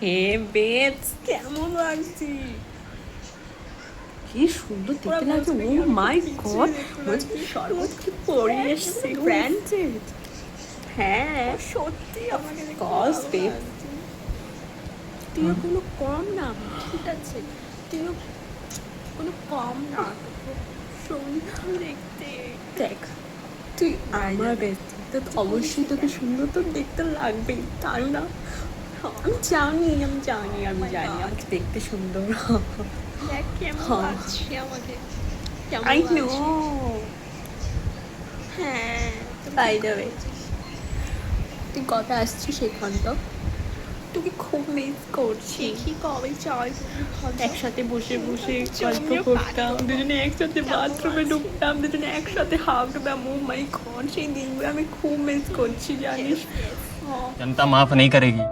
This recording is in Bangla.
হে বেশ, কেমন লাগছে? কি সুন্দর দেখতে লাগছে। ও মাই গড, মনে হচ্ছে শরবত কি পড়ে এসছে গ্র্যান্ডেড। হ্যাঁ সত্যি আমাকে দেখতে কস ভালো বেব, লাগছে। তুইও কোনো কম না। ঠিক আছে, তুইও কোনো কম না, তোকে সুন্দর দেখতে। দেখ তুই আমার বেস্ট, তো অবশ্যই তোকে সুন্দর তো দেখতে লাগবেই, তাই না? আমি জানি আমাকে দেখতে সুন্দর। দেখ কেমন হ্যাঁ। লাগছে আমাকে, কেমন আই নো। লাগছে। হ্যাঁ, তুমি বাই ঠিক দ্য ওয়ে, বলেছিস। তুই কবে আসছিস এখান তো? তোকে খুব মিস করছি। দেখি কবে চাই তুমি ভালো। একসাথে বসে বসে গল্প জমিয়ে করতাম, পারি দুজনে একসাথে কেমন বাথরুমে আছে? ঢুকতাম, দুজনে একসাথে হাগতাম। ও মাই গড, সেই দিনগুলো আমি খুব মিস করছি জানিস। Yes, yes. হ্যাঁ। जनता माफ नहीं करेगी।